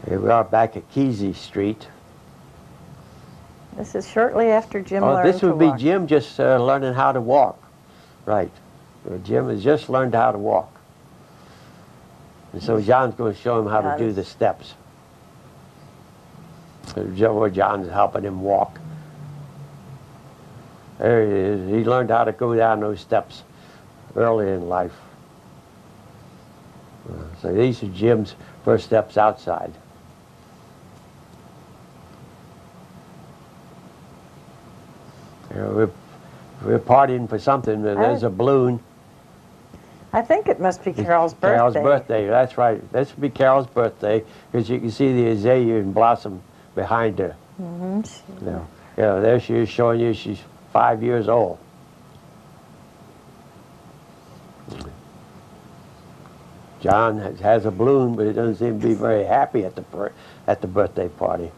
Here we are back at Kesey Street. This is shortly after Jim learned to walk. This would be Jim just learning how to walk. Right. Jim has just learned how to walk. And so John's going to show him how to do the steps. John's helping him walk. There he is. He learned how to go down those steps early in life. So these are Jim's first steps outside. We're partying for something. There's a balloon. I think it must be Carol's birthday. Carol's birthday, that's right. This would be Carol's birthday, because you can see the azalea and blossom behind her. Mm-hmm. Yeah, there she is showing you she's 5 years old. John has a balloon, but he doesn't seem to be very happy at the birthday party.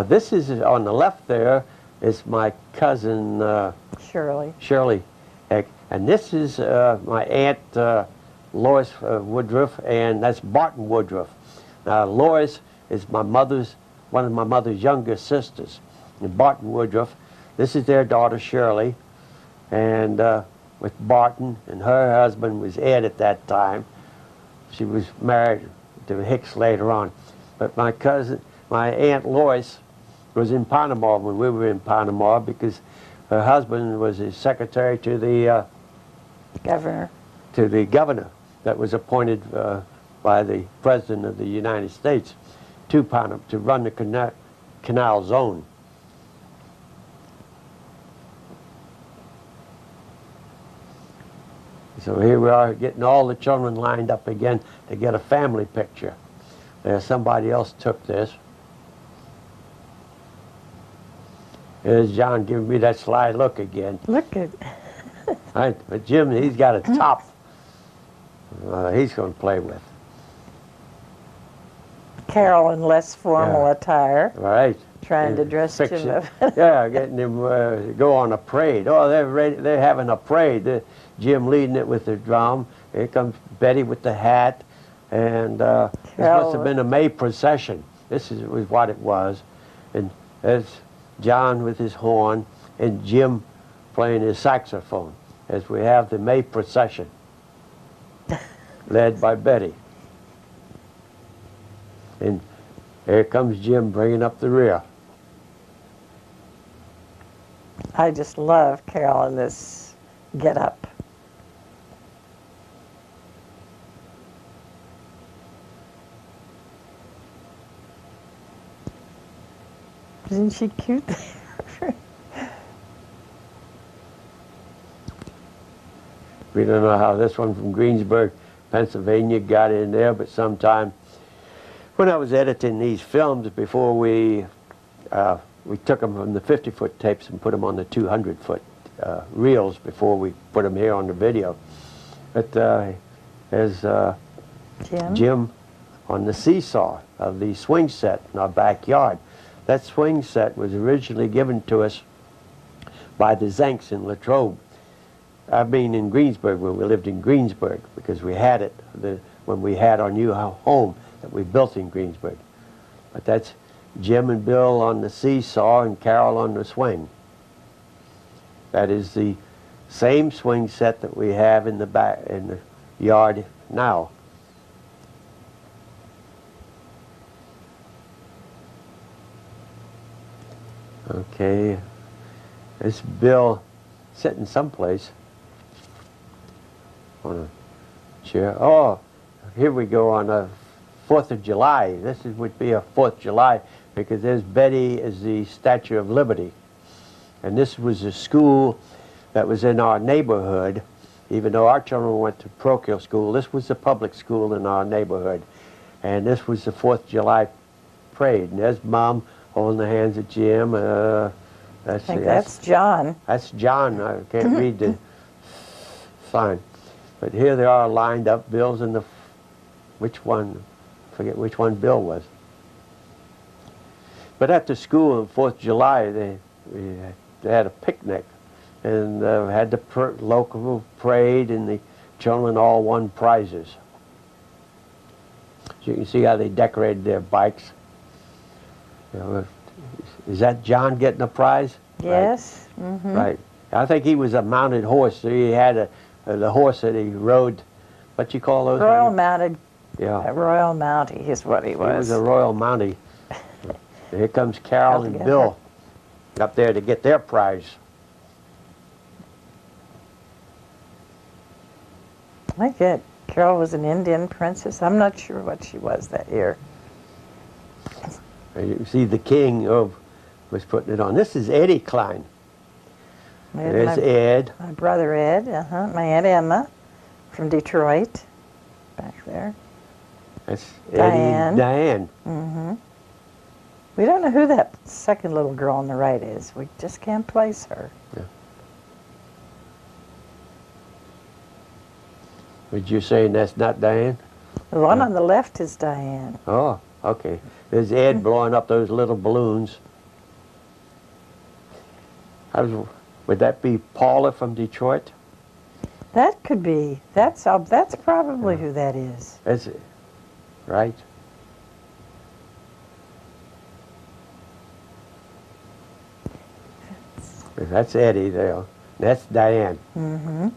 This is on the left there is my cousin Shirley Heck, and this is my aunt Lois Woodruff, and that's Barton Woodruff. Now Lois is one of my mother's younger sisters, and Barton Woodruff. This is their daughter Shirley, and with Barton, and her husband was Ed at that time. She was married to Hicks later on, but my aunt Lois was in Panama when we were in Panama, because her husband was his secretary to the governor. To the governor that was appointed by the President of the United States to Panama to run the canal zone. So here we are getting all the children lined up again to get a family picture. Somebody else took this. There's John giving me that sly look again. Look at Right, but Jim, he's got a top he's going to play with. Carol in less formal attire. Right. Trying to dress Jim up. Yeah, getting him go on a parade. Oh, they're having a parade. Jim leading it with the drum. Here comes Betty with the hat. And this must have been a May procession. This was what it was. And there's John with his horn and Jim playing his saxophone as we have the May procession led by Betty. And here comes Jim bringing up the rear. I just love Carol in this get-up. Isn't she cute? We don't know how this one from Greensburg, Pennsylvania got in there, but sometime when I was editing these films before we took them from the 50-foot tapes and put them on the 200-foot reels before we put them here on the video. But there's Jim on the seesaw of the swing set in our backyard. That swing set was originally given to us by the Zanks in Latrobe. I mean in Greensburg, when we lived in Greensburg, because we had it when we had our new home that we built in Greensburg. But that's Jim and Bill on the seesaw and Carol on the swing. That is the same swing set that we have in the yard now. Okay, this Bill sitting someplace on a chair. Oh, here we go on a 4th of July. This would be a 4th of July because there's Betty as the Statue of Liberty. And this was a school that was in our neighborhood. Even though our children went to parochial school, this was a public school in our neighborhood. And this was the 4th of July parade. And there's Mom holding the hands of Jim. I think that's John. That's John. I can't read the sign. But here they are lined up. Bill's in the... Which one? I forget which one Bill was. But at the school on 4th of July, they had a picnic. And had the local parade and the children all won prizes. So you can see how they decorated their bikes. You know, is that John getting a prize? Yes. Right. Mm-hmm. Right. I think he was a mounted horse, so he had the horse that he rode. What you call those? Royal Mounted. Yeah. A Royal Mountie is what he was. He was a Royal Mountie. Here comes Carol and Bill up there to get their prize. I get Carol was an Indian princess. I'm not sure what she was that year. And you see the king was putting it on. This is Eddie Cline. There's Ed. My brother Ed. My Aunt Emma from Detroit. Back there. That's Diane. Eddie, Diane. Mm-hmm. We don't know who that second little girl on the right is. We just can't place her. Yeah. Would you say that's not Diane? The one on the left is Diane. Oh, okay. There's Ed blowing up those little balloons. Would that be Paula from Detroit? That could be. That's probably who that is. That's it, right? That's Eddie there. That's Diane. Mm-hmm.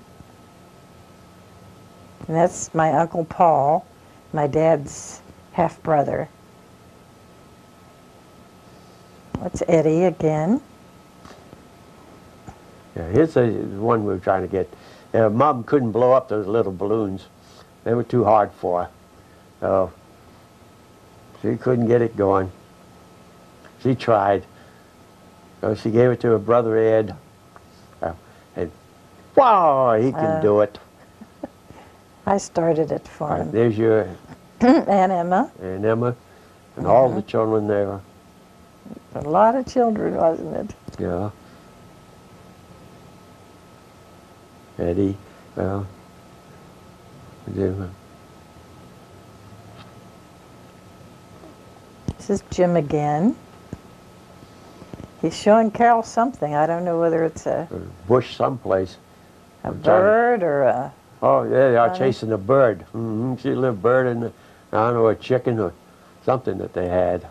And that's my Uncle Paul, my dad's half-brother. That's Eddie again. Yeah, here's the one we were trying to get. Mom couldn't blow up those little balloons. They were too hard for her. So she couldn't get it going. She tried. So she gave it to her brother Ed. And wow, he can do it. I started it for him. There's your Aunt Emma. Aunt Emma and all the children there. A lot of children, wasn't it? Yeah. Eddie, well, this is Jim again. He's showing Carol something. I don't know whether it's a bush someplace. A bird or a... Oh, yeah, they are chasing a bird. Mm-hmm. See a little bird and I don't know, a chicken or something that they had.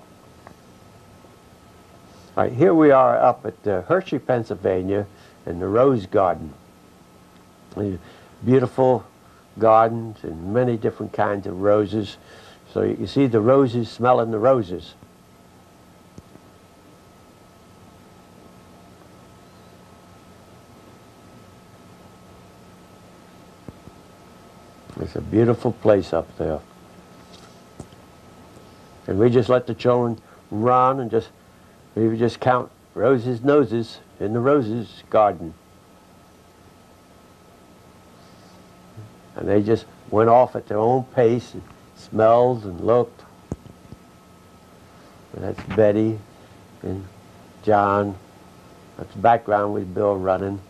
All right, here we are up at Hershey, Pennsylvania, in the Rose Garden. Beautiful gardens and many different kinds of roses. So you can see the roses smelling the roses. It's a beautiful place up there. And we just let the children run and we would just count roses' noses in the roses garden. And they just went off at their own pace and smelled and looked. And that's Betty and John. That's the background with Bill running.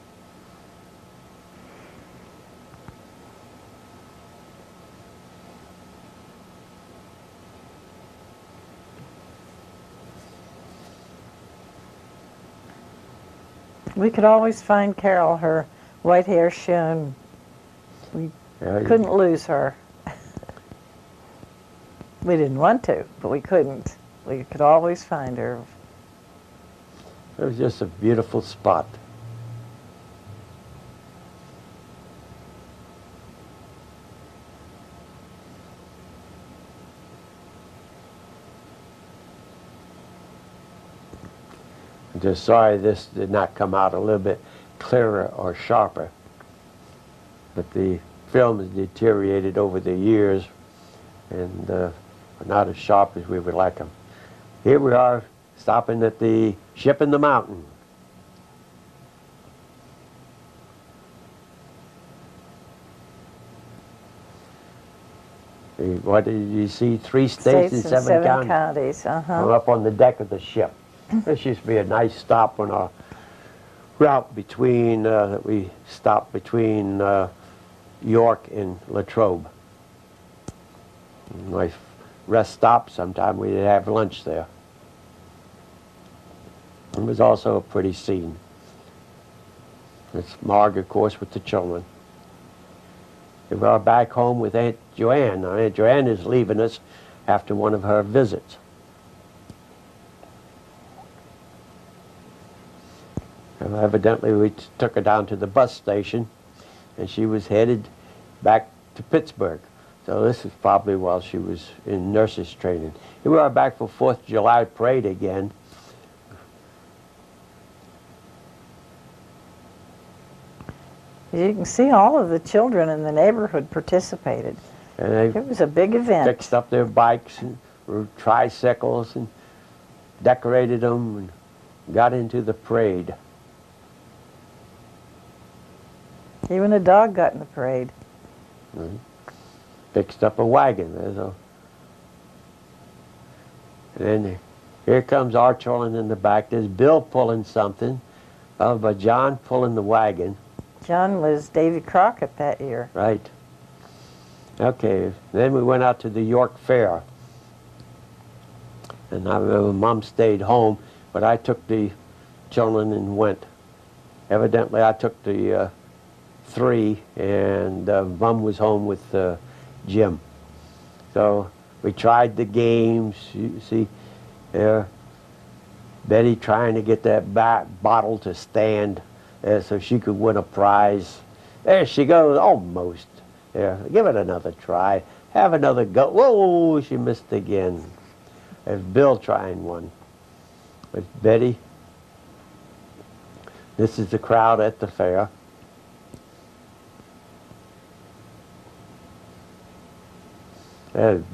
We could always find Carol, her white hair shone. We couldn't lose her. We didn't want to, but we couldn't. We could always find her. It was just a beautiful spot. I'm just sorry this did not come out a little bit clearer or sharper. But the film has deteriorated over the years and are not as sharp as we would like them. Here we are stopping at the Ship in the Mountain. What did you see? 3 states and 7 counties. We're up on the deck of the ship. This used to be a nice stop on our route between, that we stopped between York and Latrobe. Nice rest stop. Sometime we'd have lunch there. It was also a pretty scene. It's Marg, of course, with the children. We are back home with Aunt Joanne. Now, Aunt Joanne is leaving us after one of her visits. And evidently we took her down to the bus station, and she was headed back to Pittsburgh. So this is probably while she was in nurses training. Here we are back for 4th of July parade again. You can see all of the children in the neighborhood participated. And they It was a big event. fixed up their bikes and tricycles and decorated them and got into the parade. Even a dog got in the parade. Fixed up a wagon. And then here comes our children in the back. There's Bill pulling something, followed by John pulling the wagon. John was Davy Crockett that year. Right. Okay, then we went out to the York Fair. And I remember Mom stayed home, but I took the children and went. Evidently I took the 3, and Mom was home with Jim. So we tried the games. You see there, Betty trying to get that bottle to stand so she could win a prize. There she goes, almost. There, give it another try. Have another go. Whoa, she missed again. There's Bill trying one. With Betty. This is the crowd at the fair.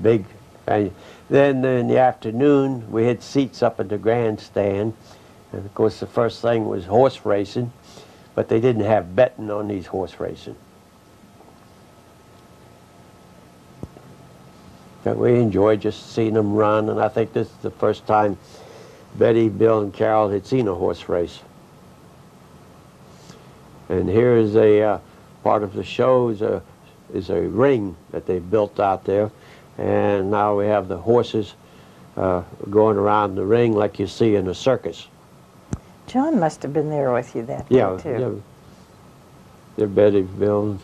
Big. And then in the afternoon, we had seats up at the grandstand. And of course, the first thing was horse racing, but they didn't have betting on these horse racing. But we enjoyed just seeing them run, and I think this is the first time Betty, Bill, and Carol had seen a horse race. And here is a part of the show is a ring that they built out there. And now we have the horses going around the ring like you see in a circus. John must have been there with you that day, too. Yeah. They're Betty, Bill.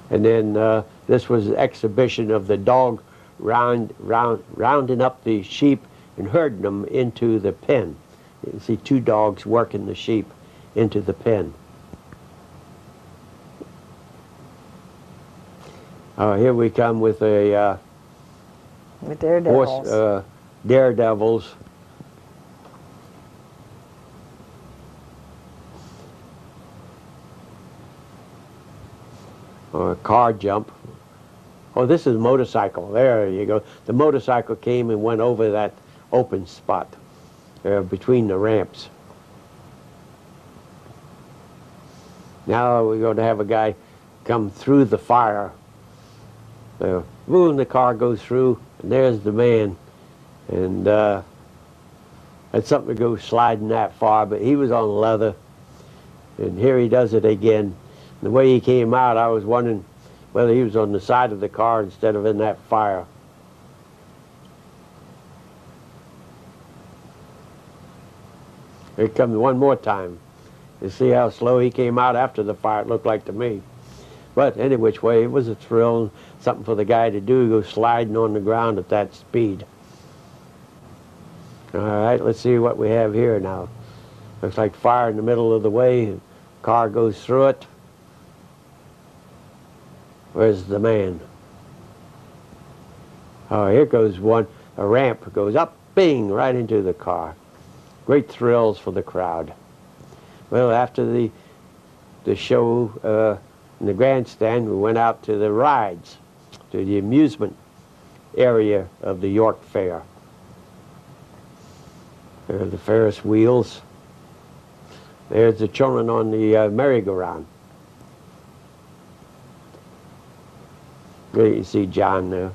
And then this was an exhibition of the dog rounding up the sheep and herding them into the pen. You see 2 dogs working the sheep into the pen. Here we come with a daredevils. horse, daredevils. Or a car jump. Oh, this is a motorcycle. There you go. The motorcycle came and went over that open spot between the ramps. Now we're going to have a guy come through the fire. Boom, the car goes through, and there's the man. And that's something to go sliding that far, but he was on leather. And here he does it again. The way he came out, I was wondering whether he was on the side of the car instead of in that fire. Here it comes one more time. You see how slow he came out after the fire, it looked like to me. But any which way, it was a thrill, something for the guy to do, go sliding on the ground at that speed. All right, let's see what we have here now. Looks like fire in the middle of the way. Car goes through it. Where's the man? Oh, here goes one. A ramp goes up, bing, right into the car. Great thrills for the crowd. Well, after the show in the grandstand, we went out to the rides, to the amusement area of the York Fair. There are the Ferris wheels. There's the children on the merry-go-round. There you see John there.